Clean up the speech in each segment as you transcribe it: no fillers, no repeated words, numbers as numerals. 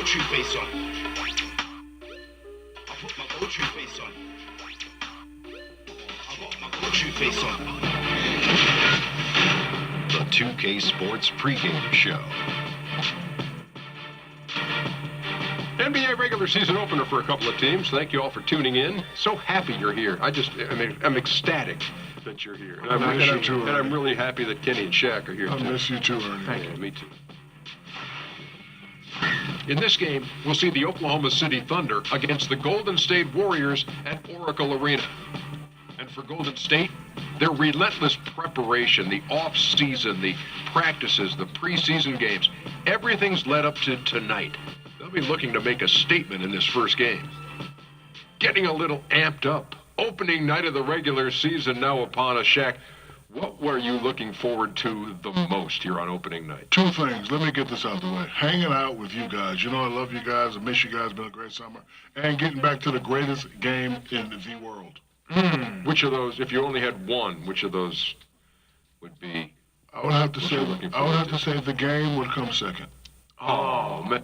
go-to face on. I put my go-to face on. I got my go-to face on. The 2K Sports pregame show. NBA regular season opener for a couple of teams. Thank you all for tuning in. So happy you're here. I'm ecstatic that you're here. And I'm really happy that Kenny and Shaq are here, too. I miss you, too, Ernie. Thank you. Me, too. In this game, we'll see the Oklahoma City Thunder against the Golden State Warriors at Oracle Arena. And for Golden State, their relentless preparation, the off-season, the practices, the preseason games, everything's led up to tonight. They'll be looking to make a statement in this first game. Getting a little amped up. Opening night of the regular season now upon us. Shaq, what were you looking forward to the most here on opening night? Two things. Let me get this out of the way. Hanging out with you guys. You know I love you guys. I miss you guys. It's been a great summer. And getting back to the greatest game in the world. Which of those, if you only had one, which of those would be? I would have to say the game would come second. Oh, man.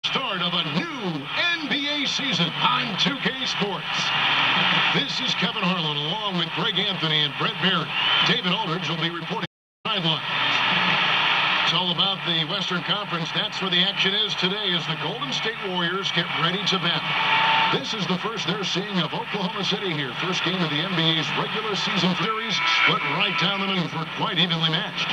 Start of a new NBA season on 2K Sports. This is Kevin Harlan along with Greg Anthony and Brett Baird. David Aldridge will be reporting sideline. It's all about the Western Conference. That's where the action is today as the Golden State Warriors get ready to battle. This is the first they're seeing of Oklahoma City here. First game of the NBA's regular season series, split right down the middle for quite evenly matched.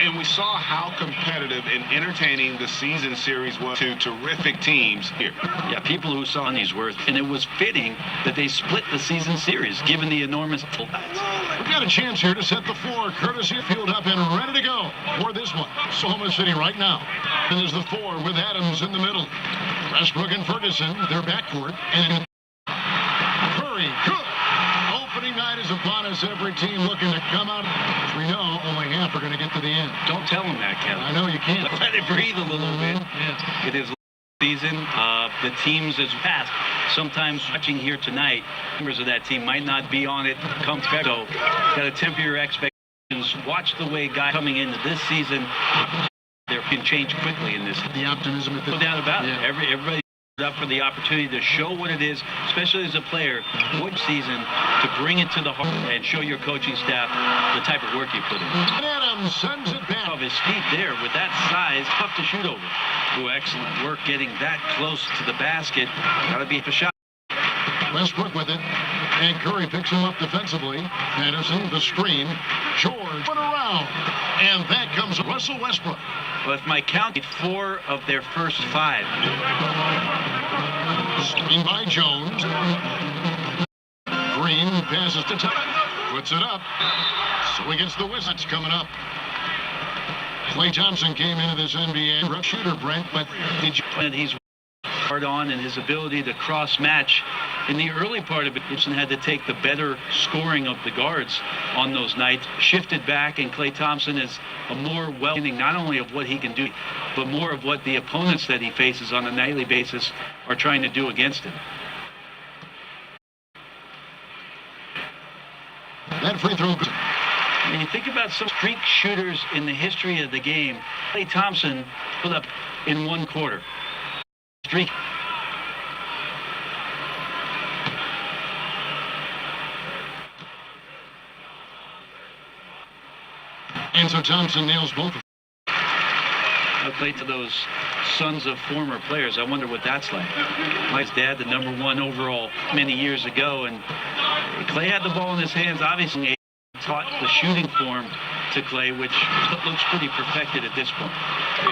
And we saw how competitive and entertaining the season series was to terrific teams here. Yeah, people who saw these were, and it was fitting that they split the season series, given the enormous pullbacks. We've got a chance here to set the floor. Courtesy of field up and ready to go for this one. Oklahoma City right now. And there's the four with Adams in the middle. Westbrook and Ferguson, their backcourt. And Curry, good. Opening night is upon us. Every team looking to come out. As we know, only half are going to get to the end. Don't tell them that, Kevin. I know you can't. Let it breathe a little bit. Yeah. It is season. The teams as past. Sometimes watching here tonight, members of that team might not be on it come February. So, got to temper your expectations. Watch the way guys coming into this season. There can change quickly in this. The optimism at the no doubt about it. Everybody up for the opportunity to show what it is, especially as a player, what season to bring it to the heart and show your coaching staff the type of work you put in. Adams sends it back. Of his feet there with that size, tough to shoot over. Oh, excellent work getting that close to the basket. Got to be a shot. Westbrook with it. And Curry picks him up defensively. Anderson, the screen. George, went around. And that comes Russell Westbrook. Well, if my count, 4 of their first 5. Screen by Jones. Green passes to top. Puts it up. So he gets the whistle. That's coming up. Klay Thompson came into this NBA rough shooter, Brent, but did you... And he's hard on, and his ability to cross-match. In the early part of it, Gibson had to take the better scoring of the guards on those nights, shifted back, and Klay Thompson is a more well-meaning not only of what he can do, but more of what the opponents that he faces on a nightly basis are trying to do against him. That free throw. When you think about some streak shooters in the history of the game, Klay Thompson put up in one quarter. streak. And so Thompson nails both. I played to those sons of former players. I wonder what that's like. My dad, the #1 overall many years ago, and Clay had the ball in his hands. Obviously, taught the shooting form to Clay, which looks pretty perfected at this point.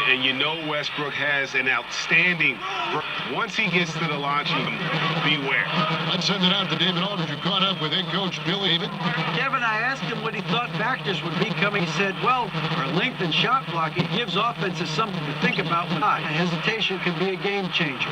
And you know Westbrook has an outstanding. Once he gets to the launching, beware. Let's send it out to David Aldridge, who caught up with head coach Bill David. Kevin, I asked him what he thought factors would be coming. He said, well, our length and shot block, it gives offenses something to think about when hesitation can be a game changer.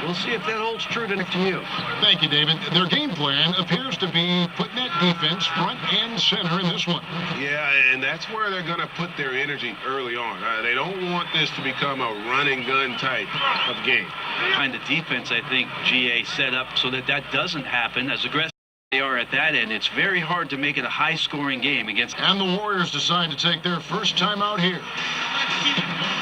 We'll see if that holds true to you. Thank you, David. Their game plan appears to be putting that defense front and center in this one. Yeah, and that's where they're going to put their energy early on. They don't want this to become a run-and-gun type of game. Kind of defense, I think, GA set up so that doesn't happen. As aggressive as they are at that end, it's very hard to make it a high-scoring game against. And the Warriors decide to take their first time out here.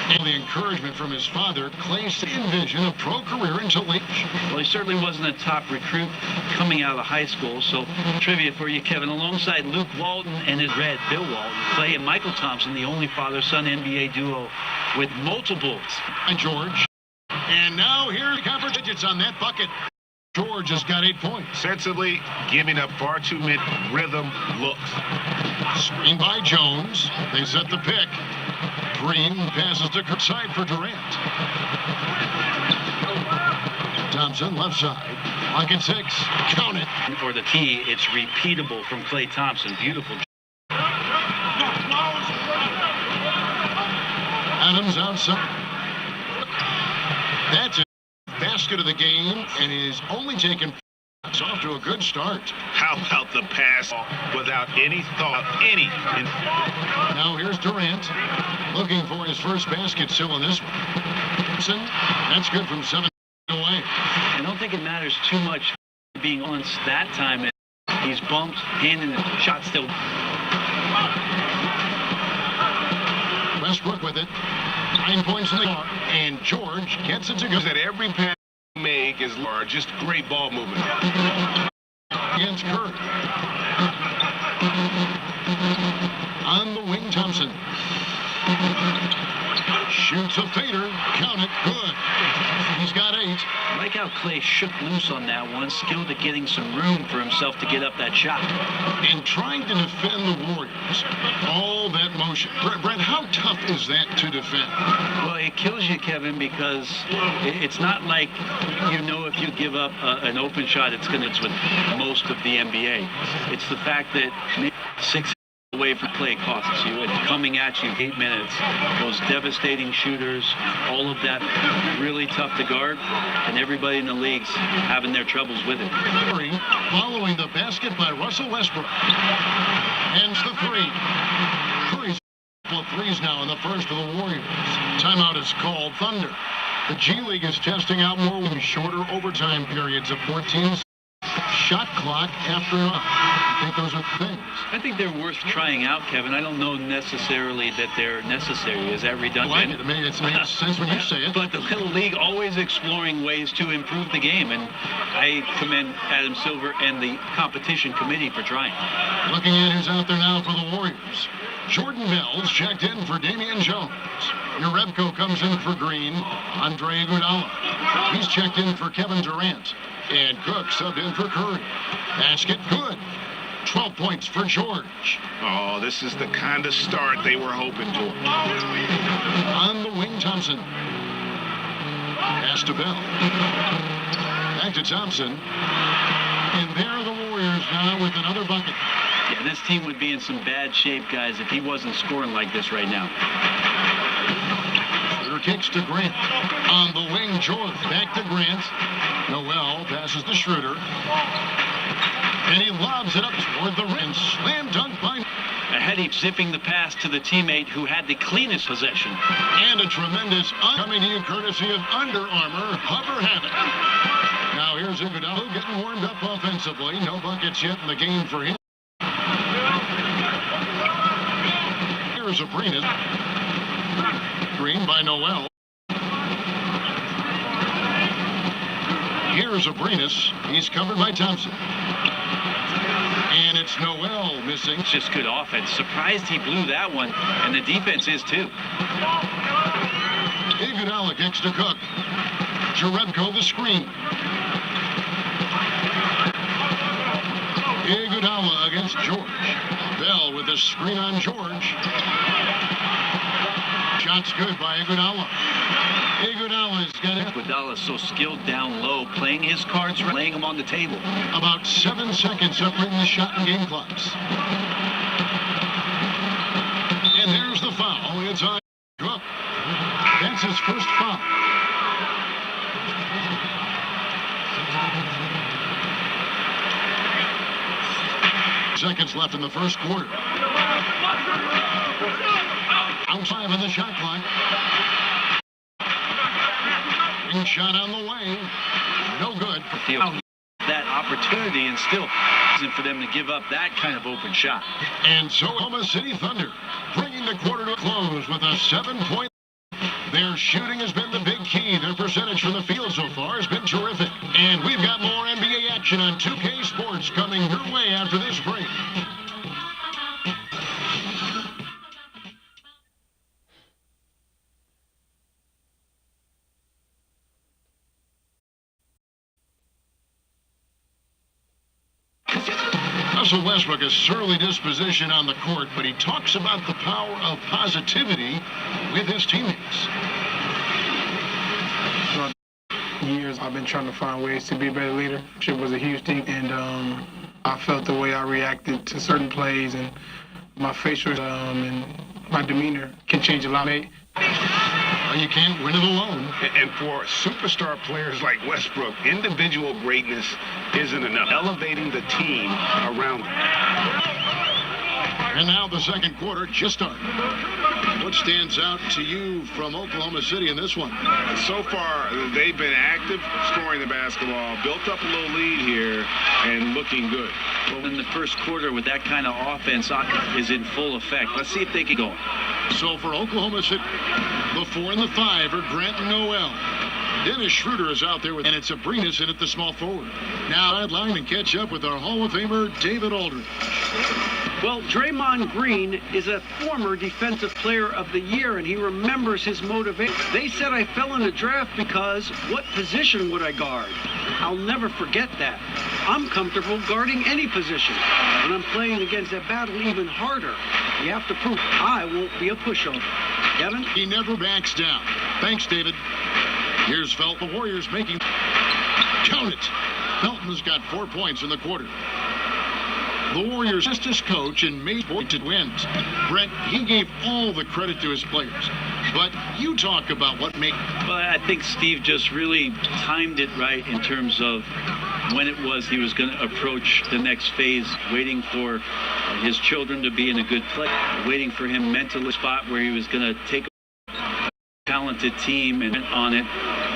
And the encouragement from his father, Clay's envision a pro career until late. Well, he certainly wasn't a top recruit coming out of high school. So, trivia for you, Kevin. Alongside Luke Walton and his red, Bill Walton, Clay and Michael Thompson, the only father-son NBA duo with multiples. And George. And now here's the conference digits on that bucket. George has got 8 points. Sensibly giving up far too many rhythm looks. Screen by Jones. They set the pick. Green passes to side for Durant. Thompson left side. Lock and 6. Count it. For the tee, it's repeatable from Klay Thompson. Beautiful. Adams outside. That's a basket of the game and is only taken. It's off to a good start. How about the pass without any thought, Now here's Durant looking for his first basket still in this one. That's good from 7 away. I don't think it matters too much being on that time. He's bumped, hand in the shot still. Westbrook with it. 9 points in the car, and George gets it to go. that every pass you make is large. Just great ball movement. Against Curry. On the wing, Thompson. Shoots a fader. Count it. Good. He's got 8. I like how Clay shook loose on that one, skilled at getting some room for himself to get up that shot. And trying to defend the Warriors. All that motion. Brent, how tough is that to defend? Well, it kills you, Kevin, because it's not like you know if you give up an open shot, it's going to with most of the NBA. It's the fact that maybe 6 away from play costs you, and coming at you 8 minutes, those devastating shooters, all of that really tough to guard, and everybody in the league's having their troubles with it. Following the basket by Russell Westbrook. Ends the 3. Curry's full of threes now in the first for the Warriors. Timeout is called. Thunder. The G League is testing out more shorter overtime periods of 14 shot clock after. I think those are things. I think they're worth trying out, Kevin. I don't know necessarily that they're necessary. Is that redundant? I like it. It makes sense when you say it. But the Little League always exploring ways to improve the game, and I commend Adam Silver and the competition committee for trying. Looking at who's out there now for the Warriors. Jordan Mills checked in for Damian Jones. Jerebko comes in for Green. Andre Iguodala. He's checked in for Kevin Durant. And Cook subbed in for Curry. Basket good. 12 points for George. Oh, this is the kind of start they were hoping for. On the wing, Thompson. Pass to Bell. Back to Thompson. And there are the Warriors now with another bucket. Yeah, this team would be in some bad shape, guys, if he wasn't scoring like this right now. Schroeder kicks to Grant. On the wing, George. Back to Grant. Noel passes to Schroeder. And he lobs it up toward the rim. Slam dunk by... A heady zipping the pass to the teammate who had the cleanest possession. And a tremendous coming to you courtesy of Under Armour Hover Havoc. Now here's Iguodala getting warmed up offensively. No buckets yet in the game for him. Here's Abrines. Green by Noel. Here's Abrinas. He's covered by Thompson. And it's Noel missing. It's just good offense. Surprised he blew that one, and the defense is too. Iguodala kicks to Cook. Jerebko the screen. Iguodala against George. Bell with the screen on George. Shot's good by Iguodala. Iguodala's got it. Iguodala's so skilled down low, playing his cards, laying them on the table. About 7 seconds separating the shot and game clocks. And there's the foul. It's on Cook. That's his first foul. Seconds left in the first quarter. Outside of the shot clock. Ring shot on the way. No good. That opportunity, and still isn't for them to give up that kind of open shot. And so Oklahoma City Thunder bringing the quarter to a close with a 7-point. Their shooting has been the big key. Their percentage from the field so far has been terrific. And we've got more NBA action on 2K Sports coming your way after this break. Russell Westbrook, a surly disposition on the court, but he talks about the power of positivity with his teammates. For years, I've been trying to find ways to be a better leader. It was a huge thing, and I felt the way I reacted to certain plays and my facial and my demeanor can change a lot. You can't win it alone. And for superstar players like Westbrook, individual greatness isn't enough. Elevating the team around them. And now the second quarter just started. What stands out to you from Oklahoma City in this one? So far, they've been active, scoring the basketball, built up a little lead here, and looking good. Well, in the first quarter with that kind of offense is in full effect. Let's see if they can go. So for Oklahoma City, the 4 and the 5 are Grant and Noel. Dennis Schroeder is out there, and it's Abrinas in at the small forward. Now I'd line and catch up with our Hall of Famer, David Aldridge. Well, Draymond Green is a former Defensive Player of the Year, and he remembers his motivation. They said I fell in the draft because what position would I guard? I'll never forget that. I'm comfortable guarding any position. When I'm playing against a battle even harder, you have to prove I won't be a pushover. Kevin? He never backs down. Thanks, David. Here's Felton. The Warriors making... Count it. Felton's got 4 points in the quarter. The Warriors' fastest coach and made pointed wins. Brent, he gave all the credit to his players. But you talk about what made... Well, I think Steve just really timed it right in terms of when it was he was going to approach the next phase, waiting for his children to be in a good place, waiting for him mentally spot where he was going to take a talented team and on it.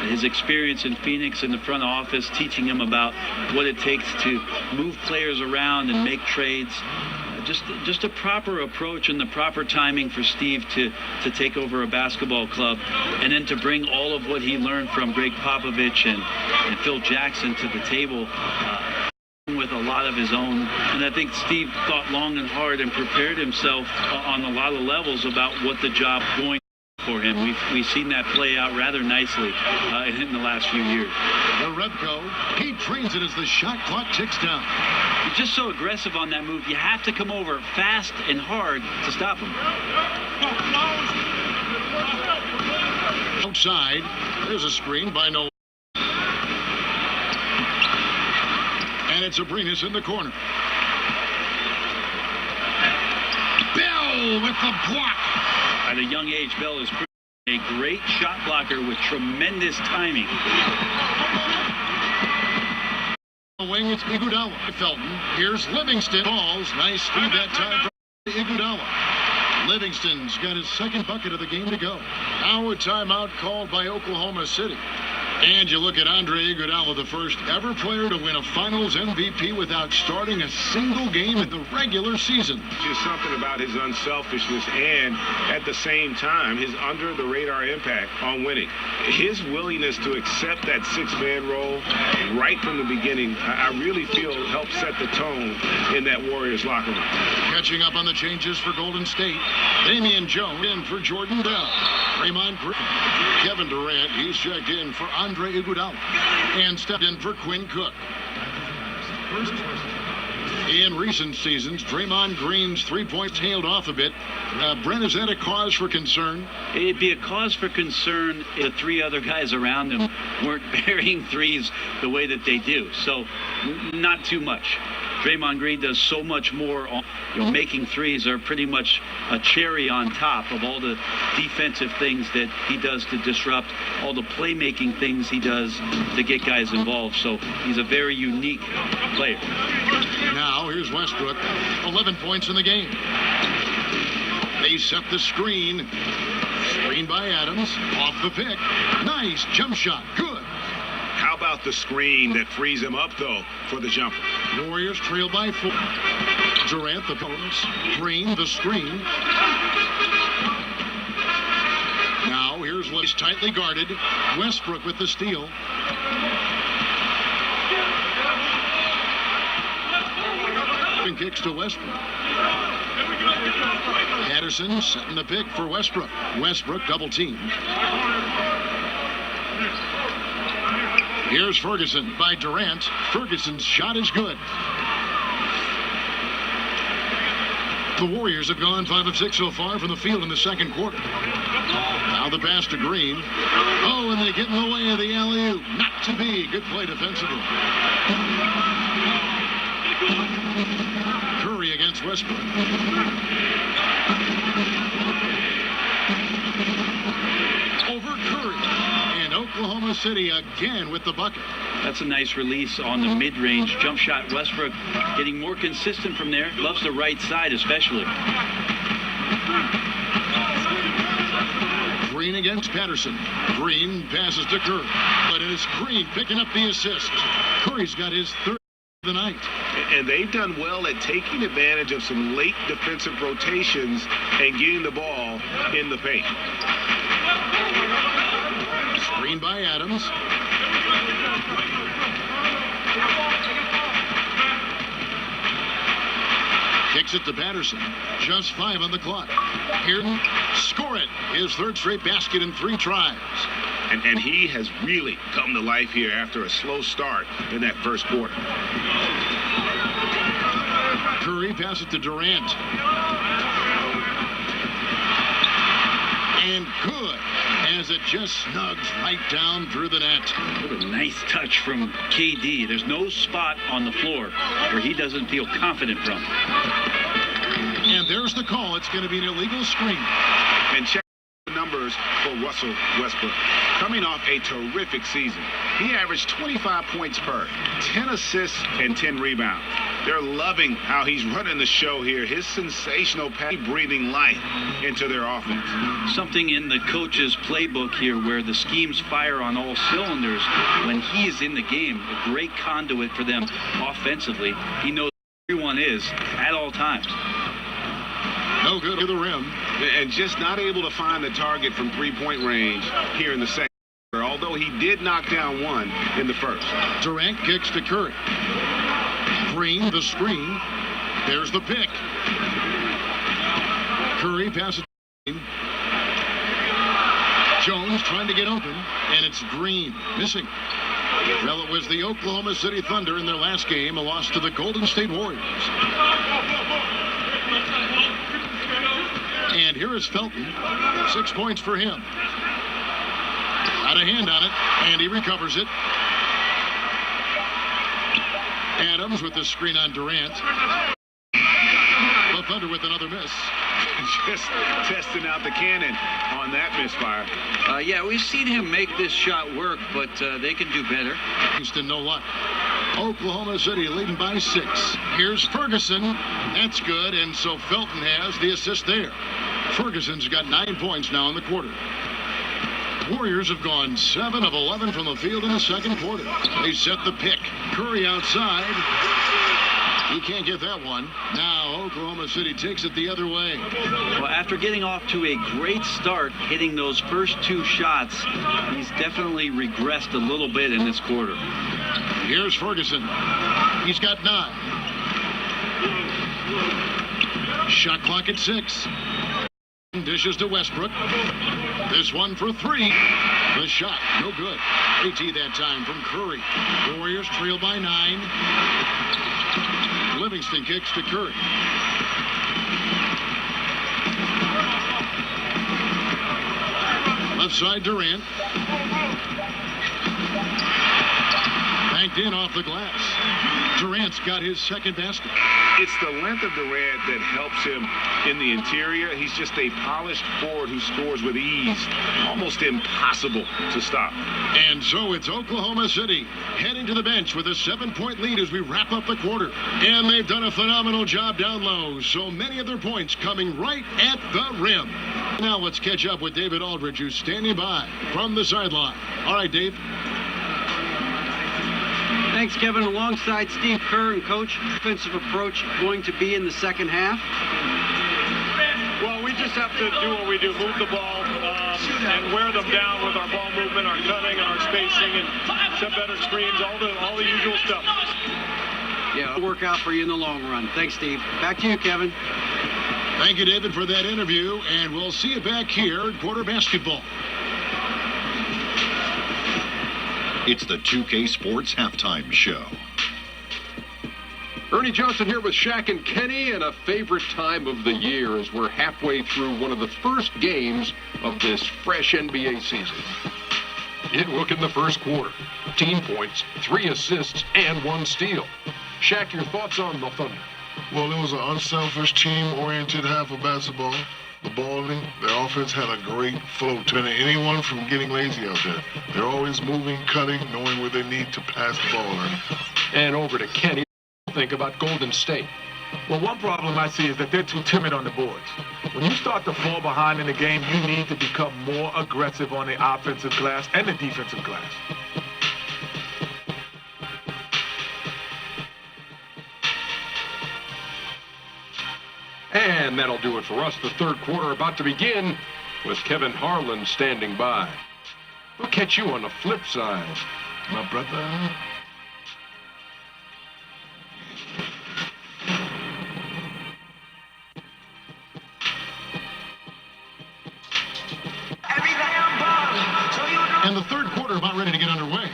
His experience in Phoenix in the front office, teaching him about what it takes to move players around and make trades. Just a proper approach and the proper timing for Steve to take over a basketball club, and then to bring all of what he learned from Greg Popovich and Phil Jackson to the table with a lot of his own. And I think Steve thought long and hard and prepared himself on a lot of levels about what the job going for him. We've seen that play out rather nicely in the last few years. Jerebko, he trains it as the shot clock ticks down. He's just so aggressive on that move. You have to come over fast and hard to stop him. Outside, there's a screen by Noel. And it's Abrinas in the corner. Bell with the block. At a young age, Bell is a great shot blocker with tremendous timing. Wing, it's Iguodala. Felton. Here's Livingston. Balls. Nice speed that time from Iguodala. Livingston's got his second bucket of the game to go. Now a timeout called by Oklahoma City. And you look at Andre Iguodala, the first ever player to win a Finals MVP without starting a single game in the regular season. Just something about his unselfishness and, at the same time, his under-the-radar impact on winning. His willingness to accept that six-man role right from the beginning, I really feel helped set the tone in that Warriors locker room. Catching up on the changes for Golden State, Damian Jones in for Jordan Bell. Draymond Green, Kevin Durant, he's checked in for Andre Iguodala, and stepped in for Quinn Cook. In recent seasons, Draymond Green's three-point tailed off a bit. Brent, is that a cause for concern? It'd be a cause for concern if the three other guys around him weren't burying threes the way that they do. So, not too much. Draymond Green does so much more. Making threes are pretty much a cherry on top of all the defensive things that he does to disrupt, all the playmaking things he does to get guys involved. So he's a very unique player. Now here's Westbrook, 11 points in the game. They set the screen. Screen by Adams, off the pick. Nice jump shot, good. How about the screen that frees him up, though, for the jumper? Warriors trail by 4. Durant, the opponents. Green, the screen. Now, here's what's tightly guarded. Westbrook with the steal. And kicks to Westbrook. Patterson setting the pick for Westbrook. Westbrook double teamed. Here's Ferguson by Durant. Ferguson's shot is good. The Warriors have gone 5 of 6 so far from the field in the second quarter. Now the pass to Green. Oh, and they get in the way of the alley-oop. Not to be. Good play defensively. Curry against Westbrook. Over Curry. And Oklahoma City again with the bucket. That's a nice release on the mid-range jump shot. Westbrook getting more consistent from there. Loves the right side especially. Green against Patterson. Green passes to Curry. But it is Green picking up the assist. Curry's got his third of the night. And they've done well at taking advantage of some late defensive rotations and getting the ball in the paint. Screen by Adams. Kicks it to Patterson. Just 5 on the clock. Here, score it. His third straight basket in 3 tries. And he has really come to life here after a slow start in that first quarter. Curry passes it to Durant. And good, as it just snugs right down through the net. What a nice touch from KD. There's no spot on the floor where he doesn't feel confident from. And there's the call. It's going to be an illegal screen. And check the numbers for Russell Westbrook. Coming off a terrific season, he averaged 25 points per, 10 assists, and 10 rebounds. They're loving how he's running the show here. His sensational pass, breathing life into their offense. Something in the coach's playbook here where the schemes fire on all cylinders when he is in the game. A great conduit for them offensively. He knows where everyone is at all times. No good to the rim. And just not able to find the target from three-point range here in the second quarter, although he did knock down one in the first. Durant kicks to Curry. Green, the screen. There's the pick. Curry passes. Jones trying to get open, and it's Green missing. Well, it was the Oklahoma City Thunder in their last game, a loss to the Golden State Warriors. And here is Felton. 6 points for him. Got a hand on it, and he recovers it. Adams with the screen on Durant. The Thunder with another miss. Just testing out the cannon on that misfire. Yeah, we've seen him make this shot work, but they can do better. Houston, no luck. Oklahoma City leading by 6. Here's Ferguson. That's good, and so Felton has the assist there. Ferguson's got 9 points now in the quarter. Warriors have gone 7 of 11 from the field in the second quarter. They set the pick. Curry outside. He can't get that one. Now Oklahoma City takes it the other way. Well, after getting off to a great start, hitting those first 2 shots, he's definitely regressed a little bit in this quarter. Here's Ferguson. He's got 9. Shot clock at 6. Dishes to Westbrook. This one for 3. The shot, no good. AT that time from Curry. Warriors trail by 9. Livingston kicks to Curry. Left side Durant. Banked in off the glass. Durant's got his second basket. It's the length of Durant that helps him in the interior. He's just a polished forward who scores with ease. Almost impossible to stop. And so it's Oklahoma City heading to the bench with a 7-point lead as we wrap up the quarter. And they've done a phenomenal job down low. So many of their points coming right at the rim. Now let's catch up with David Aldridge, who's standing by from the sideline. All right, Dave. Thanks, Kevin. Alongside Steve Kerr and Coach, defensive approach going to be in the second half? Well, we just have to do what we do, move the ball and wear them down with our ball movement, our cutting, our spacing, and set better screens, all the usual stuff. Yeah, it'll work out for you in the long run. Thanks, Steve. Back to you, Kevin. Thank you, David, for that interview, and we'll see you back here in quarter basketball. It's the 2K Sports Halftime Show. Ernie Johnson here with Shaq and Kenny, and a favorite time of the year as we're halfway through one of the first games of this fresh NBA season. It look in the first quarter. 15 points, 3 assists, and 1 steal. Shaq, your thoughts on the Thunder? Well, it was an unselfish, team-oriented half of basketball. The balling, their offense had a great flow to anyone from getting lazy out there. They're always moving, cutting, knowing where they need to pass the ball. And over to Kenny. Think about Golden State. Well, one problem I see is that they're too timid on the boards. When you start to fall behind in the game, you need to become more aggressive on the offensive glass and the defensive glass. And that'll do it for us. The third quarter about to begin with Kevin Harlan standing by. We'll catch you on the flip side, my brother. And the third quarter about ready to get underway.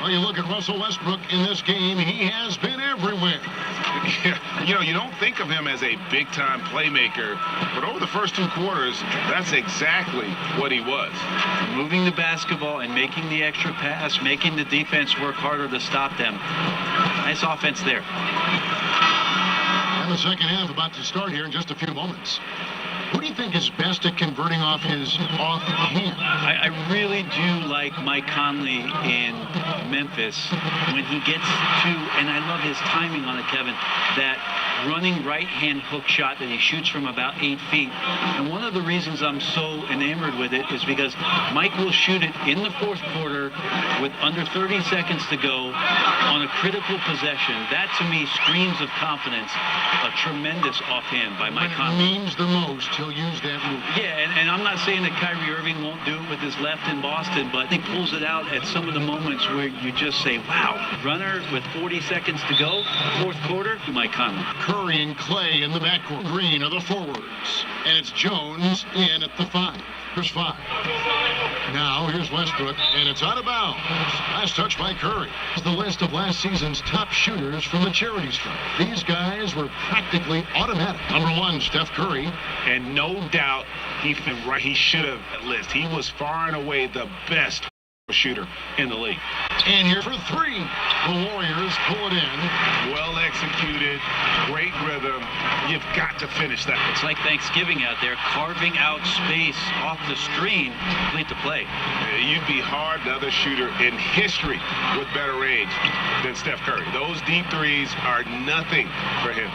Well, you look at Russell Westbrook in this game, he has been everywhere. You know, you don't think of him as a big-time playmaker, but over the first 2 quarters, that's exactly what he was. Moving the basketball and making the extra pass, making the defense work harder to stop them. Nice offense there. And the second half about to start here in just a few moments. Who do you think is best at converting off his offhand? I really do like Mike Conley in Memphis when he gets to, and I love his timing on it, Kevin, that running right-hand hook shot that he shoots from about 8 feet. And one of the reasons I'm so enamored with it is because Mike will shoot it in the fourth quarter with under 30 seconds to go on a critical possession. That, to me, screams of confidence. A tremendous offhand by Mike Conley. When it means the most, he'll use that move. Yeah, and I'm not saying that Kyrie Irving won't do it with his left in Boston, but he pulls it out at some of the moments where you just say, wow, runner with 40 seconds to go, fourth quarter, Mike Conley. Curry and Clay in the backcourt. Green are the forwards. And it's Jones in at the 5. Here's 5. Now here's Westbrook, and it's out of bounds. Last touch by Curry. It's the list of last season's top shooters from the charity stripe. These guys were practically automatic. Number 1, Steph Curry. And no doubt he should have that list. He was far and away the best shooter in the league. And here for 3. The Warriors pull it in. Well executed, great rhythm. You've got to finish that. It's like Thanksgiving out there, carving out space off the screen, complete the play. You'd be hard another shooter in history with better range than Steph Curry. Those deep threes are nothing for him.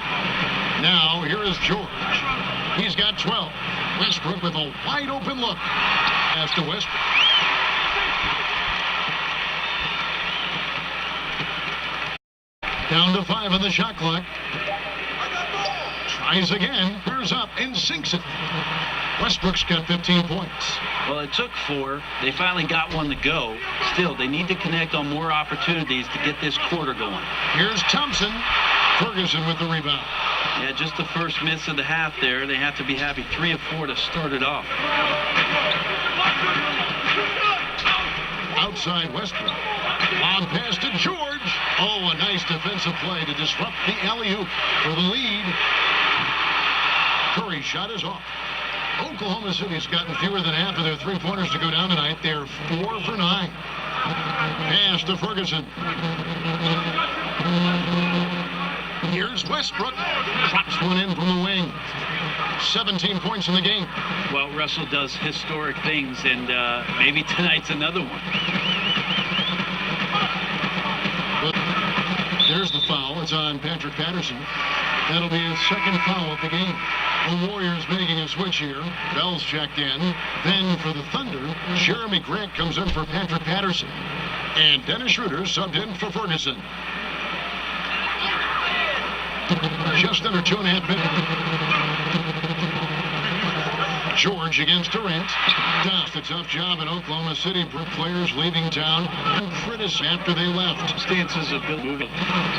Now here is George. He's got 12. Westbrook with a wide open look. Pass to Westbrook. Down to 5 on the shot clock. Tries again, clears up and sinks it. Westbrook's got 15 points. Well, it took 4. They finally got one to go. Still, they need to connect on more opportunities to get this quarter going. Here's Thompson. Ferguson with the rebound. Yeah, just the first miss of the half there. They have to be happy 3 of 4 to start it off. Outside Westbrook. Long pass to George. Oh, a nice defensive play to disrupt the alley-oop for the lead. Curry's shot is off. Oklahoma City's gotten fewer than half of their three-pointers to go down tonight. They're 4 for 9. Pass to Ferguson. Here's Westbrook. Drops one in from the wing. 17 points in the game. Well, Russell does historic things, and maybe tonight's another one. But there's the foul. It's on Patrick Patterson. That'll be his second foul of the game. The Warriors making a switch here. Bell's checked in. Then for the Thunder, Jeremy Grant comes in for Patrick Patterson. And Dennis Schroeder subbed in for Ferguson. Just under 2.5 minutes. George against Durant. Does a tough job in Oklahoma City. Players leaving town and criticized after they left. Stances of Bill Movie,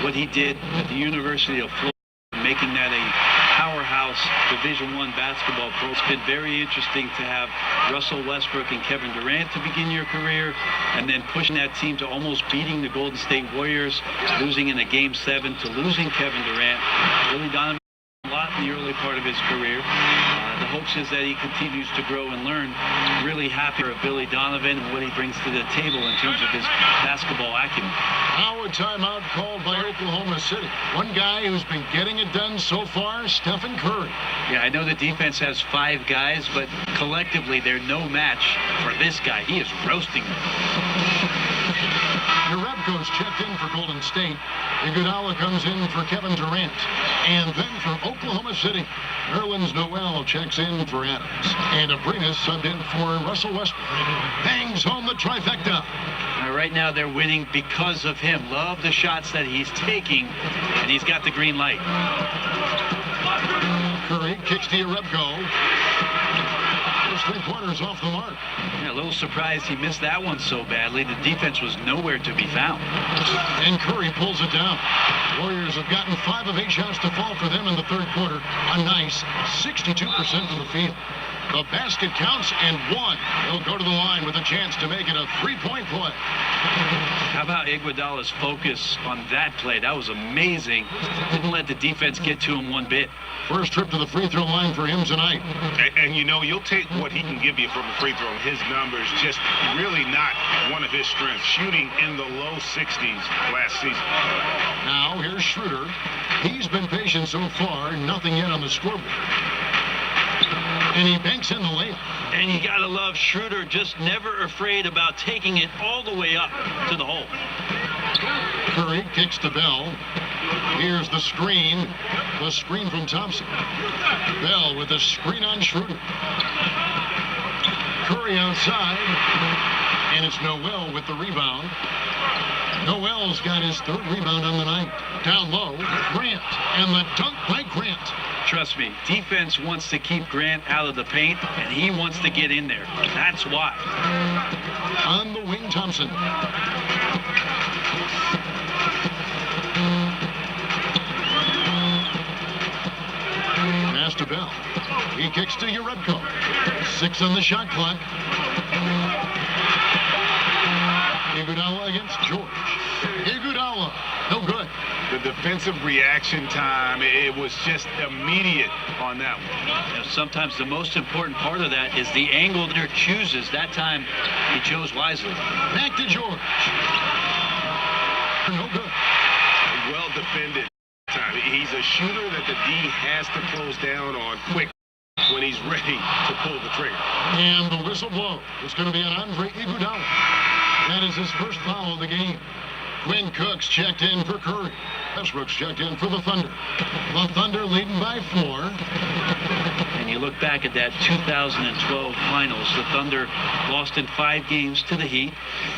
what he did at the University of Florida, making that a powerhouse Division I basketball pro. It's been very interesting to have Russell Westbrook and Kevin Durant to begin your career, and then pushing that team to almost beating the Golden State Warriors, losing in a Game 7 to losing Kevin Durant. Billy Donovan a lot in the early part of his career. The hopes is that he continues to grow and learn. Really happy with Billy Donovan and what he brings to the table in terms of his basketball acumen. Now a timeout called by Oklahoma City. One guy who's been getting it done so far, Stephen Curry. Yeah, I know the defense has 5 guys, but collectively they're no match for this guy. He is roasting them. Jerebko's checked in for Golden State. Iguodala comes in for Kevin Durant. And then for Oklahoma City, Nerlens Noel checks in for Adams. And Abrinas subbed in for Russell Westbrook. Bangs home the trifecta. Right now they're winning because of him. Love the shots that he's taking, and he's got the green light. Curry kicks to Jerebko. First 3-pointers off the mark. Yeah, a little surprised he missed that one so badly. The defense was nowhere to be found. And Curry pulls it down. Warriors have gotten 5 of 8 shots to fall for them in the third quarter. A nice 62% from the field. The basket counts and 1. He'll go to the line with a chance to make it a 3-point play. How about Iguodala's focus on that play? That was amazing. Didn't let the defense get to him one bit. First trip to the free throw line for him tonight. And you know, you'll take what he can give you from the free throw. His numbers just really not one of his strengths. Shooting in the low 60s last season. Now here's Schroeder. He's been patient so far. Nothing yet on the scoreboard. And he banks in the layup. And you gotta love Schroeder, just never afraid about taking it all the way up to the hole. Curry kicks to Bell. Here's the screen. The screen from Thompson. Bell with the screen on Schroeder. Curry outside. And it's Noel with the rebound. Noel's got his 3rd rebound on the night. Down low, Grant. And the dunk by Grant. Trust me, defense wants to keep Grant out of the paint, and he wants to get in there. That's why. On the wing, Thompson. Pass to Bell. He kicks to Jerebko. 6 on the shot clock. Iguodala against George. Iguodala, no good. The defensive reaction time, it was just immediate on that one. You know, sometimes the most important part of that is the angle that he chooses. That time, he chose wisely. Back to George. No good. Well defended. He's a shooter that the D has to close down on quick when he's ready to pull the trigger. And the whistle blows. It's going to be an Andre Iguodala. That is his first foul of the game. Quinn Cook's checked in for Curry. Westbrook's checked in for the Thunder. The Thunder leading by 4. And you you look back at that 2012 finals, the Thunder lost in 5 games to the Heat,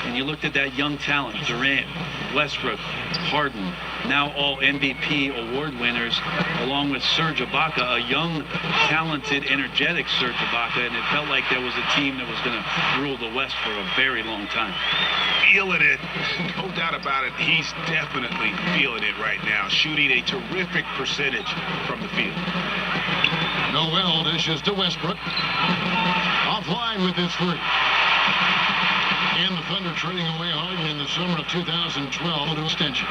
and you looked at that young talent, Durant, Westbrook, Harden, now all MVP award winners, along with Serge Ibaka, a young, talented, energetic Serge Ibaka, and it felt like there was a team that was going to rule the West for a very long time. Feeling it, no doubt about it. He's definitely feeling it right now, shooting a terrific percentage from the field. Noel dishes to Westbrook. Offline with his 3. And the Thunder trading away Harden in the summer of 2012 to extension.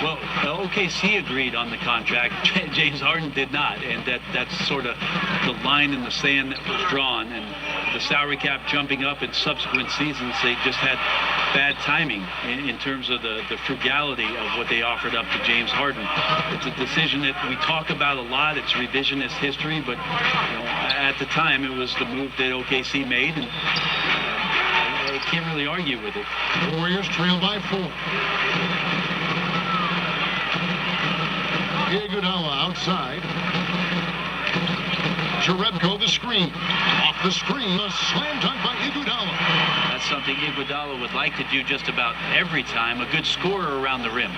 Well, OKC agreed on the contract. James Harden did not, and that's sort of the line in the sand that was drawn. And the salary cap jumping up in subsequent seasons, they just had bad timing in terms of the frugality of what they offered up to James Harden. It's a decision that we talk about a lot. It's revisionist history, but at the time it was the move that OKC made, and I can't really argue with it. The Warriors trail by 4. Iguodala outside. Jerebko the screen. Off the screen, a slam dunk by Iguodala. That's something Iguodala would like to do just about every time. A good scorer around the rim.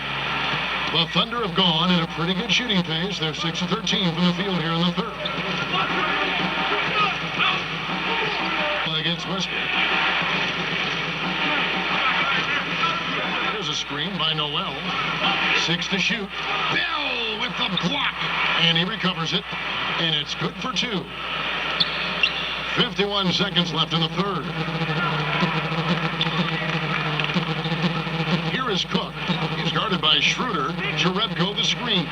The Thunder have gone in a pretty good shooting phase. They're 6 of 13 from the field here in the third. Against Westbrook. There's a screen by Noel. 6 to shoot. Bell with the block. And he recovers it. And it's good for 2. 51 seconds left in the third. Here is Cook. He's guarded by Schroeder. Jerebko the screen.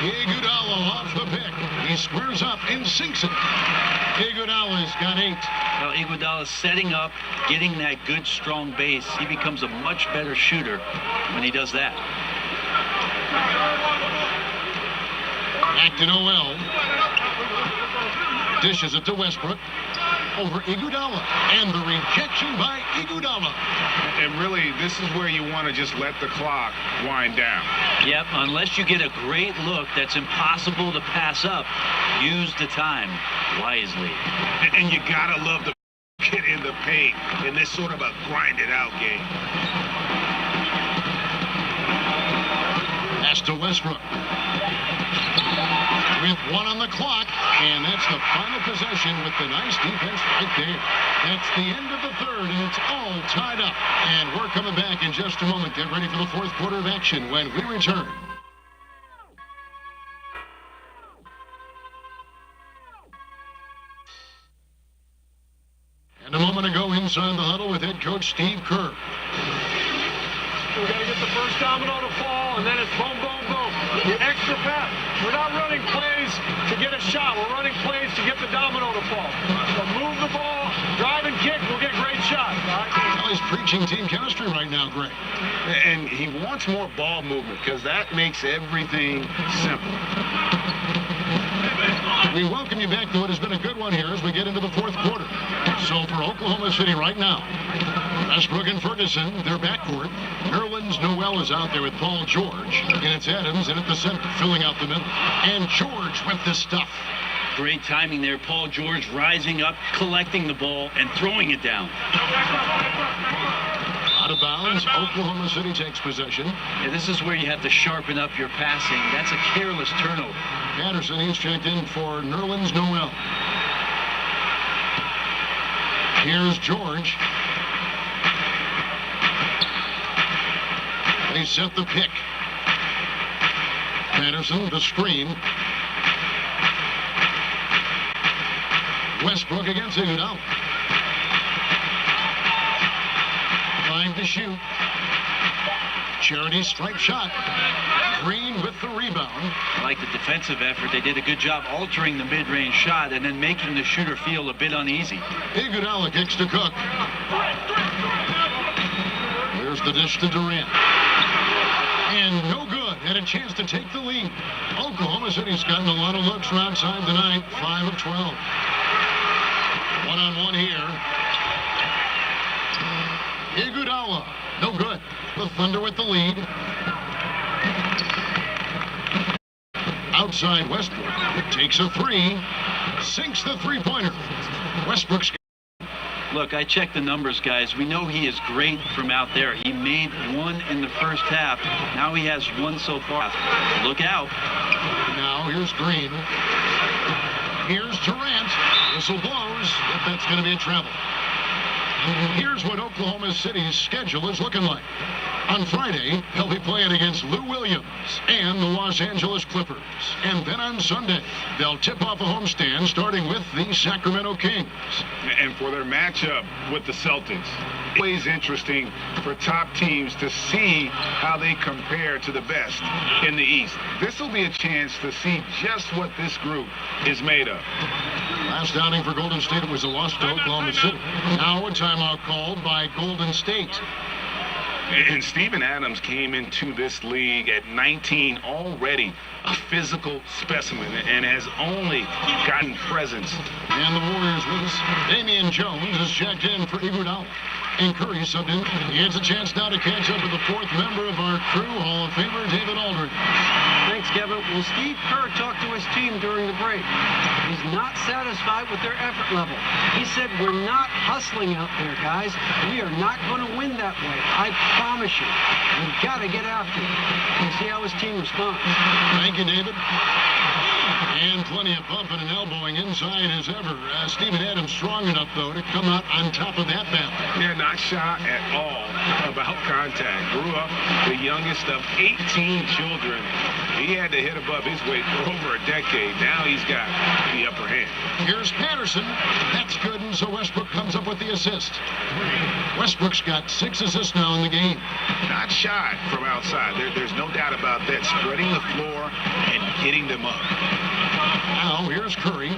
Iguodala off the pick. He squares up and sinks it. Iguodala's got 8. Well, Iguodala setting up, getting that good, strong base. He becomes a much better shooter when he does that. Back to Noel. Dishes it to Westbrook. Over Iguodala. And the rejection by Iguodala. And really, this is where you want to just let the clock wind down. Yep, unless you get a great look that's impossible to pass up, use the time wisely. And you got to love the get in the paint in this sort of a grind-it-out game. Pass to Westbrook. With 1 on the clock, and that's the final possession with the nice defense right there. That's the end of the third, and it's all tied up. And we're coming back in just a moment. Get ready for the fourth quarter of action when we return. And a moment ago, inside the huddle with head coach Steve Kerr. We've got to get the first domino to fall, and then it's boom, boom, boom. The extra pass. We're not running plays to get a shot. We're running plays to get the domino to fall. So move the ball, drive and kick, we'll get great shots. Right? Well, he's preaching team chemistry right now, Greg. And he wants more ball movement because that makes everything simple. We welcome you back to what has been a good one here as we get into the fourth quarter. So for Oklahoma City right now, Westbrook and Ferguson, their backcourt. Nerlens Noel is out there with Paul George. And it's Adams in at the center, filling out the middle. And George with the stuff. Great timing there. Paul George rising up, collecting the ball, and throwing it down. Out of bounds, Oklahoma City takes possession. Yeah, this is where you have to sharpen up your passing. That's a careless turnover. Patterson, he's checked in for Nerlens Noel. Here's George. They set the pick. Patterson, the screen. Westbrook against Iguodala. Time to shoot. Charity stripe shot. Green with the rebound. I like the defensive effort. They did a good job altering the mid-range shot and then making the shooter feel a bit uneasy. Iguodala kicks to Cook. There's the dish to Durant. And no good. Had a chance to take the lead. Oklahoma City's gotten a lot of looks from outside tonight. 5 of 12. One-on-one here. Iguodala. No good. The Thunder with the lead. Outside Westbrook. Takes a 3. sinks the three-pointer. Westbrook's. Look, I checked the numbers, guys. We know he is great from out there. He made one in the first half. Now he has one so far. Look out. Now here's Green. Here's Durant. Whistle blows, but that's going to be a travel. Here's what Oklahoma City's schedule is looking like. On Friday, they'll be playing against Lou Williams and the Los Angeles Clippers. And then on Sunday, they'll tip off a homestand starting with the Sacramento Kings. And for their matchup with the Celtics, always interesting for top teams to see how they compare to the best in the East. This will be a chance to see just what this group is made of. Last outing for Golden State was a loss to Oklahoma City. Now a timeout called by Golden State. And Steven Adams came into this league at 19, already a physical specimen, and has only gotten presence. And the Warriors with us. Damian Jones is checked in for Iguodala. And Curry subbed in. He has a chance now to catch up with the fourth member of our crew, Hall of Famer David Aldridge. Thanks, Kevin. Well, Steve Kerr talked to his team during the break. He's not satisfied with their effort level. He said, we're not hustling out there, guys. We are not going to win that way. I promise you. We've got to get after it. And see how his team responds. Thank you, David. And plenty of bumping and elbowing inside as ever. Steven Adams strong enough, though, to come out on top of that battle. Yeah, not shy at all about contact. Grew up the youngest of 18 children. He had to hit above his weight for over a decade. Now he's got the upper hand. Here's Patterson. That's good, and so Westbrook comes up with the assist. Westbrook's got 6 assists now in the game. Not shy from outside. There's no doubt about that. Spreading the floor and getting them up. Now here's Curry.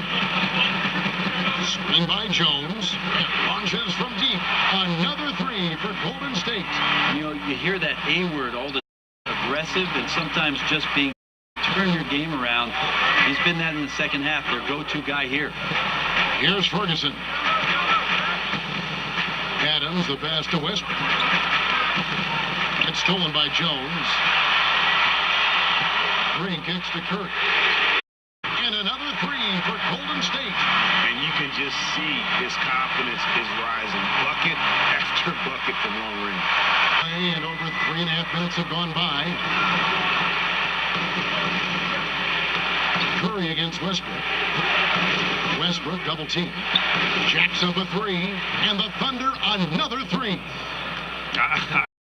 Screen by Jones. Launches from deep. Another 3 for Golden State. You know, you hear that A word all the aggressive and sometimes just being turn your game around. He's been that in the second half. Their go-to guy here. Here's Ferguson. Adams, the pass to Westbrook. It's stolen by Jones. Green kicks to Curry. And another 3 for Golden State. And you can just see his confidence is rising. Bucket after bucket from long range. And over 3.5 minutes have gone by. Curry against Westbrook. Westbrook double team. Jacks up a 3. And the Thunder another 3.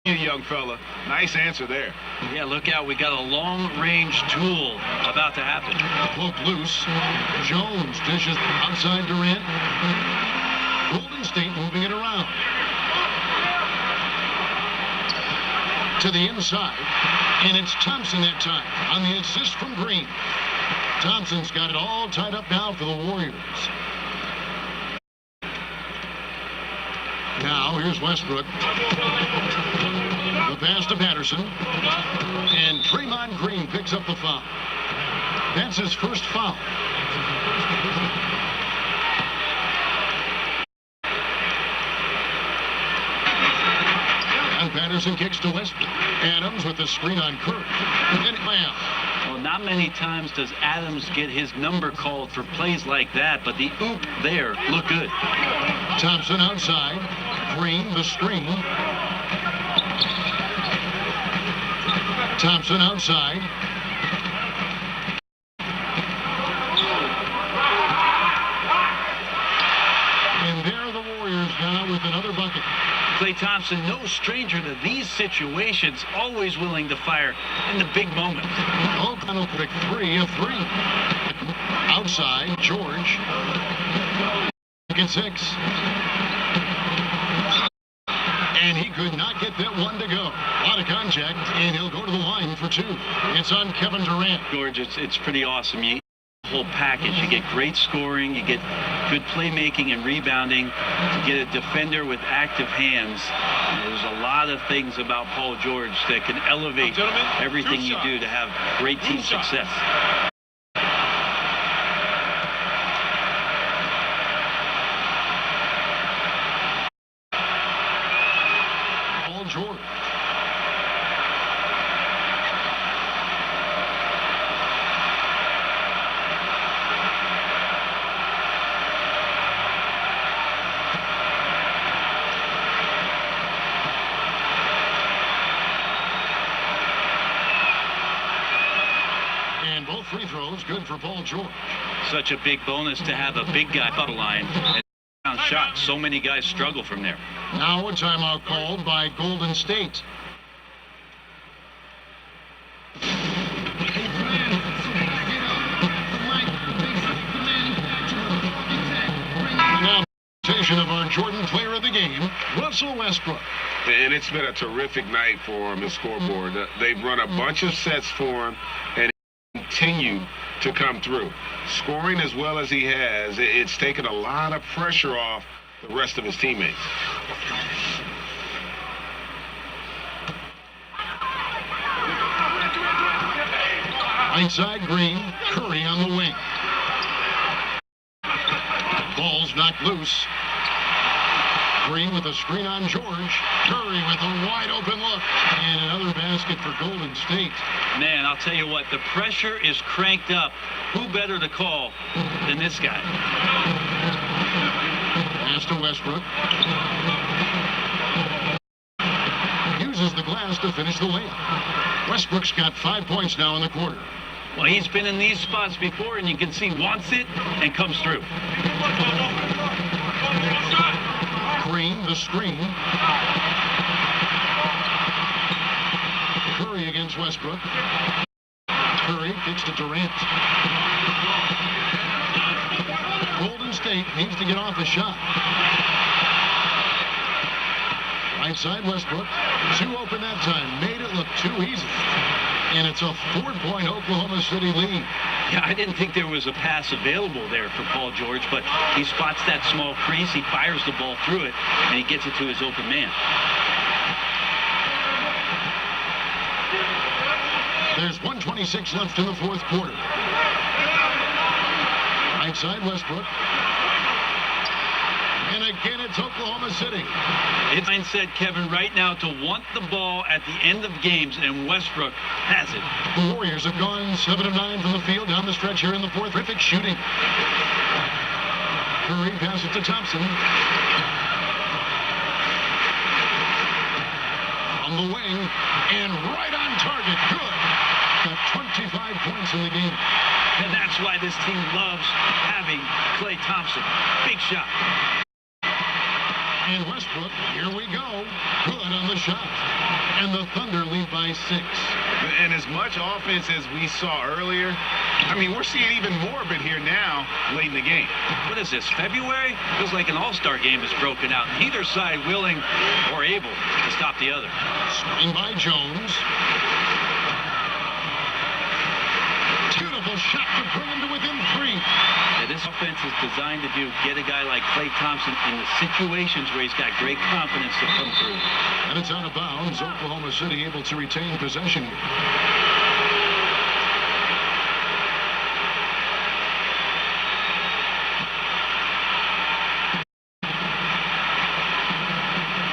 You young fella. Nice answer there. Yeah, look out. We got a long-range tool about to happen. Cloak loose. Jones dishes outside Durant. Golden State moving it around. To the inside. And it's Thompson that time on the assist from Green. Thompson's got it all tied up now for the Warriors. Now, here's Westbrook. The pass to Patterson. And Draymond Green picks up the foul. That's his first foul. And Patterson kicks to Westbrook. Adams with the screen on Curry. And bam. Well, not many times does Adams get his number called for plays like that, but the oop there looked good. Thompson outside. Green, the screen. Thompson outside. And there are the Warriors now with another bucket. Klay Thompson, no stranger to these situations, always willing to fire in the big moments. O'Connell pick 3 of 3. Outside, George. At 6. And he could not get that one to go. A lot of contact, and he'll go to the line for 2. It's on Kevin Durant. George, it's pretty awesome. You the whole package. You get great scoring, you get good playmaking and rebounding, you get a defender with active hands. There's a lot of things about Paul George that can elevate everything you do to have great team success. Paul George. free throws, good for Paul George. Such a big bonus to have a big guy on the line and shot. So many guys struggle from there. Now a timeout called by Golden State. Now, of our Jordan Player of the Game, Russell Westbrook. And it's been a terrific night for him in scoreboard. They've run a bunch of sets for him and continue to come through. Scoring as well as he has, it's taken a lot of pressure off the rest of his teammates. Right side Green, Curry on the wing. Ball's knocked loose. Green with a screen on George. Curry with a wide open look. And another basket for Golden State. Man, I'll tell you what, the pressure is cranked up. Who better to call than this guy? Pass to Westbrook. Uses the glass to finish the layup. Westbrook's got 5 points now in the quarter. Well, he's been in these spots before, and you can see wants it and comes through. Green, the screen. Curry against Westbrook. Curry kicks to Durant. Golden State needs to get off a shot. Right side Westbrook. Too open that time. Made it look too easy. And it's a 4-point Oklahoma City lead. Yeah, I didn't think there was a pass available there for Paul George, but he spots that small crease, he fires the ball through it, and he gets it to his open man. There's 1:26 left in the fourth quarter. Right side Westbrook. And again, it's Oklahoma City. It's mindset, Kevin, right now to want the ball at the end of games, and Westbrook has it. The Warriors have gone 7 of 9 from the field down the stretch here in the fourth. Terrific shooting. Curry passes to Thompson. On the wing, and right on target. Good. Got 25 points in the game. And that's why this team loves having Klay Thompson. Big shot. And Westbrook, here we go. Good on the shot. And the Thunder lead by 6. And as much offense as we saw earlier, I mean, we're seeing even more of it here now late in the game. What is this, February? Feels like an all-star game is broken out. Neither side willing or able to stop the other. Swing by Jones. Beautiful shot to bring him to within 3. Yeah, this offense is designed to get a guy like Klay Thompson in the situations where he's got great confidence to come through. And it's out of bounds. Oklahoma City able to retain possession.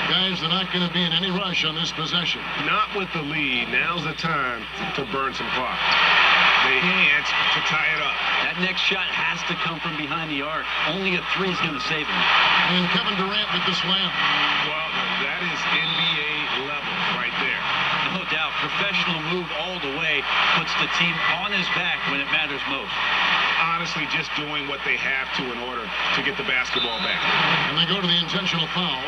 Guys, they're not going to be in any rush on this possession. Not with the lead. Now's the time to burn some clock. They hands to tie it up. That next shot has to come from behind the arc. Only a 3 is going to save him. And Kevin Durant with the slam. Well, that is NBA level right there. No doubt. Professional move all the way. Puts the team on his back when it matters most. Honestly, just doing what they have to in order to get the basketball back. And they go to the intentional foul.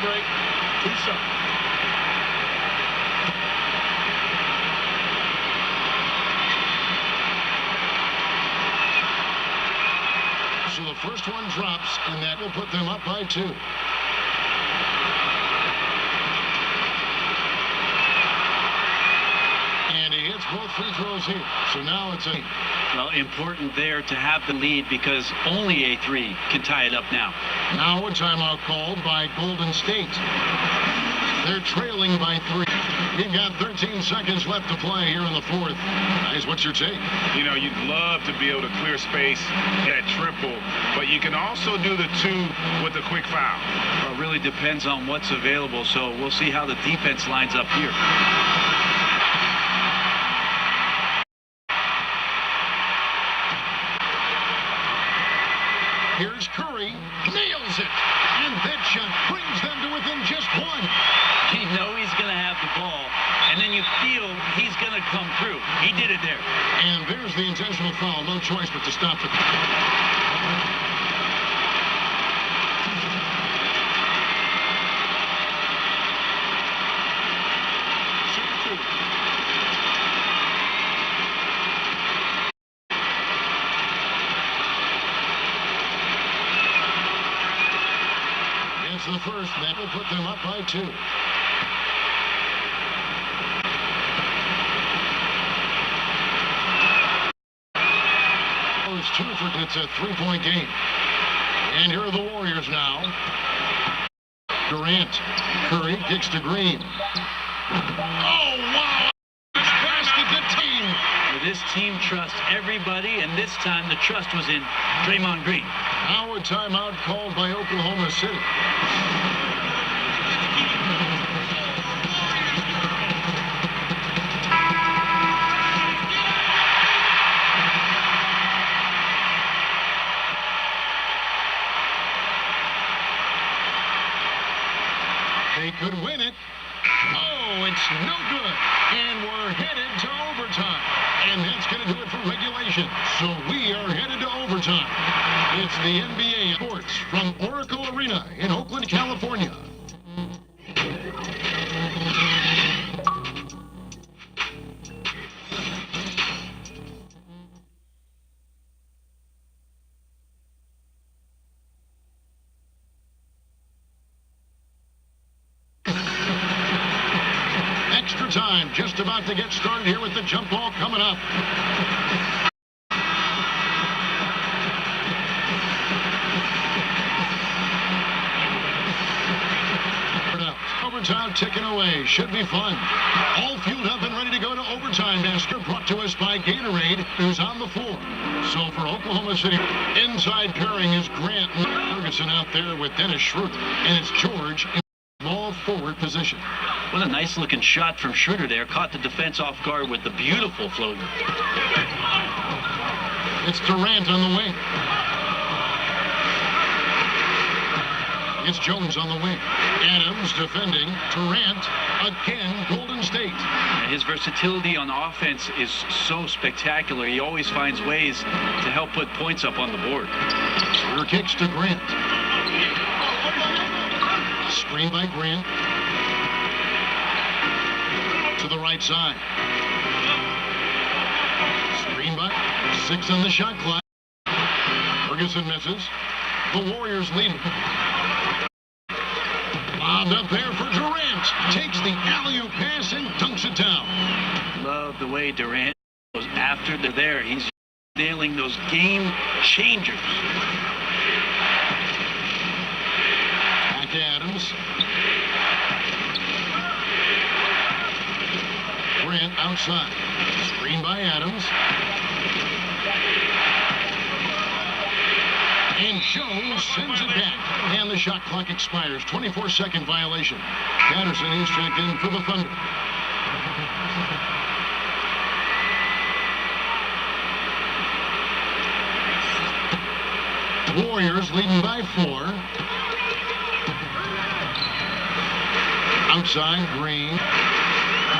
Break. 2 shots. So the first one drops, and that will put them up by 2. And he hits both free throws here. So now it's 8. Well, important there to have the lead because only a 3 can tie it up now. Now a timeout called by Golden State. They're trailing by 3. We've got 13 seconds left to play here in the fourth. Guys, what's your take? You know, you'd love to be able to clear space at triple, but you can also do the 2 with a quick foul. Well, it really depends on what's available, so we'll see how the defense lines up here. Here's Curry. Nails it. And that shot brings them to within just one. You know he's going to have the ball, and then you feel he's going to come through. He did it there. And there's the intentional foul. No choice but to stop it. It's the first. That will put them up by 2. It's 2 for it's a 3-point game. And here are the Warriors now. Durant. Curry kicks to Green. Oh, wow! Basket the team. Well, this team trusts everybody, and this time the trust was in Draymond Green. Now a timeout called by Oklahoma City. They could win it. Oh, it's no good. And we're headed to overtime. And that's going to do it for regulation. So we are headed to overtime. It's the NBA Sports from Oracle Arena in Oakland, California. Extra time just about to get started here with the jump ball coming up. Overtime ticking away. Should be fun. All fueled up and ready to go to overtime. Master brought to us by Gatorade, who's on the floor. So for Oklahoma City, inside pairing is Grant Ferguson out there with Dennis Schroeder. And it's George in small forward position. What a nice looking shot from Schroeder there. Caught the defense off guard with the beautiful floater. It's Durant on the wing. It's Jones on the wing. Adams defending. Durant again, Golden State. And his versatility on offense is so spectacular. He always finds ways to help put points up on the board. Schroeder kicks to Grant. Screen by Grant. To the right side. Screen by 6 on the shot clock. Ferguson misses. The Warriors lead. Lobbed up there for Durant. Takes the alley-oop pass and dunks it down. Love the way Durant goes after they're there. He's nailing those game changers. Back to Adams. Grant outside. Screen by Adams. And Jones sends it back. And the shot clock expires. 24-second violation. Patterson is checked in for the Thunder. Warriors leading by 4. Outside, Green.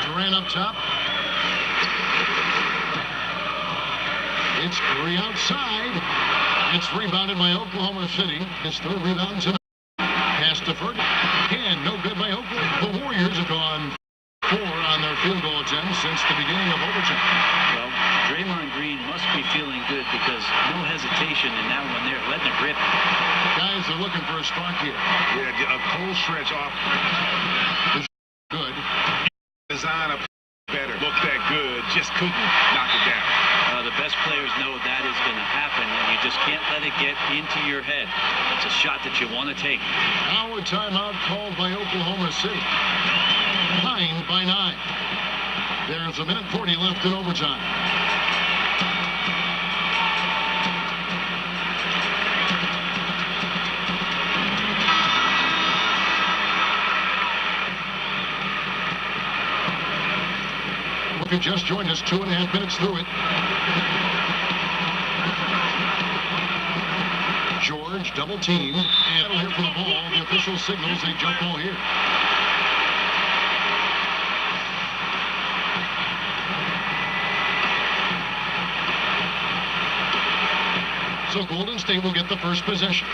Durant up top. It's Curry outside. It's rebounded by Oklahoma City. His third rebound tonight. Pass to Ferguson. Again, no good by Oklahoma. The Warriors have gone 4 on their field goal attempts since the beginning of overtime. Well, Draymond Green must be feeling good because no hesitation in that one there. Letting it rip. Guys are looking for a spark here. Yeah, a cold stretch off. Good. Design a better. Looked that good. Just couldn't knock it down. The best players know that is going to happen, and you just can't let it get into your head. It's a shot that you want to take. Now a timeout called by Oklahoma City. Behind by 9. There's a minute 40 left in overtime. If you just joined us, 2.5 minutes through it. George, double team, and here for the ball. The official signals a jump ball here. So Golden State will get the first possession.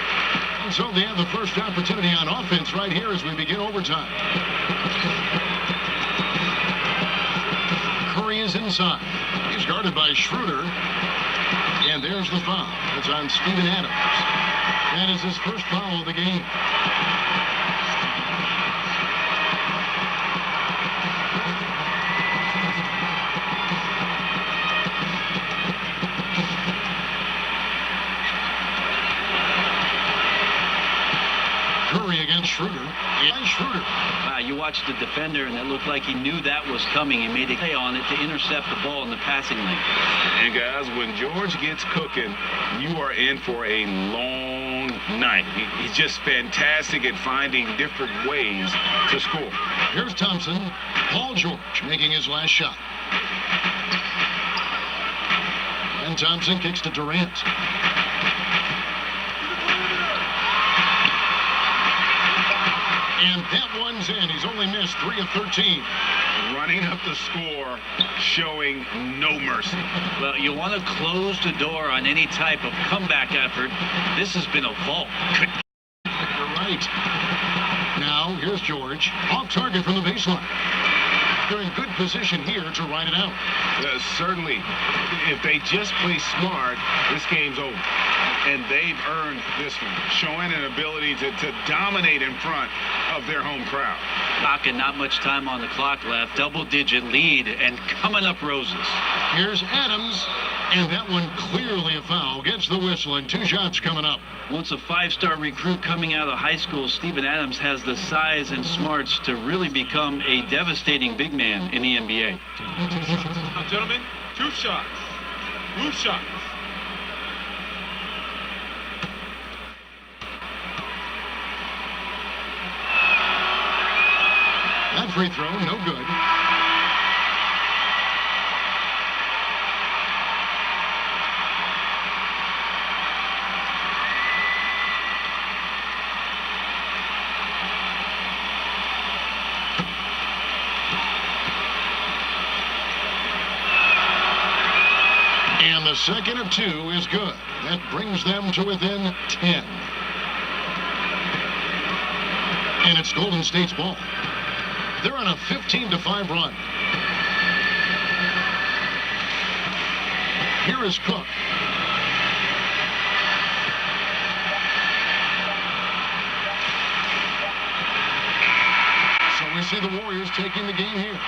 And so they have the first opportunity on offense right here as we begin overtime. Curry is inside. He's guarded by Schroeder. And there's the foul. It's on Steven Adams. That is his first foul of the game. Curry against Schroeder. And Schroeder. You watched the defender, and it looked like he knew that was coming. He made a play on it to intercept the ball in the passing lane. And guys, when George gets cooking, you are in for a long night. He's just fantastic at finding different ways to score. Here's Thompson. Paul George making his last shot. And Thompson kicks to Durant. And that one's in. He's only missed 3 of 13. Running up the score, showing no mercy. Well, you want to close the door on any type of comeback effort. This has been a vault. You're right. Now, here's George. Off target from the baseline. They're in good position here to ride it out. Certainly, if they just play smart, this game's over. And they've earned this one, showing an ability to dominate in front of their home crowd. Knocking not much time on the clock left. Double-digit lead and coming up roses. Here's Adams. And that one clearly a foul. Gets the whistle and 2 shots coming up. Once a 5-star recruit coming out of high school, Steven Adams has the size and smarts to really become a devastating big man in the NBA. Now, gentlemen, 2 shots. 2 shots. That free throw, no good. And the second of 2 is good. That brings them to within 10. And it's Golden State's ball. They're on a 15-5 run. Here is Cook. So we see the Warriors taking the game here.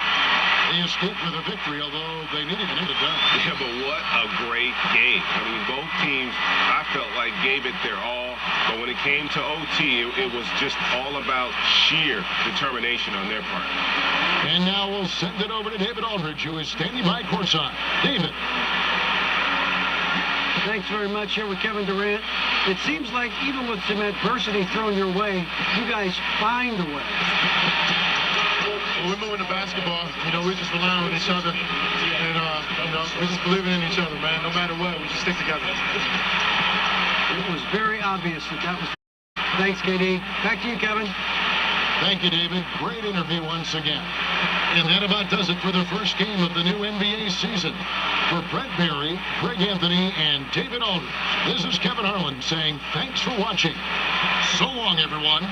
They escaped with a victory, although they needed to get it done. Yeah, but what a great game. I mean, both teams, I felt like gave it their all. But when it came to OT, it was just all about sheer determination on their part. And now we'll send it over to David Aldridge, who is standing by courtside. David. Thanks very much here with Kevin Durant. It seems like even with some adversity thrown your way, you guys find a way. When we're moving the basketball, we just relying on each other. And, we're just believing in each other, man. No matter what, we just stick together. It was very obvious that was... Thanks, KD. Back to you, Kevin. Thank you, David. Great interview once again. And that about does it for the first game of the new NBA season. For Brett Barry, Greg Anthony, and David Aldridge, this is Kevin Harlan saying thanks for watching. So long, everyone.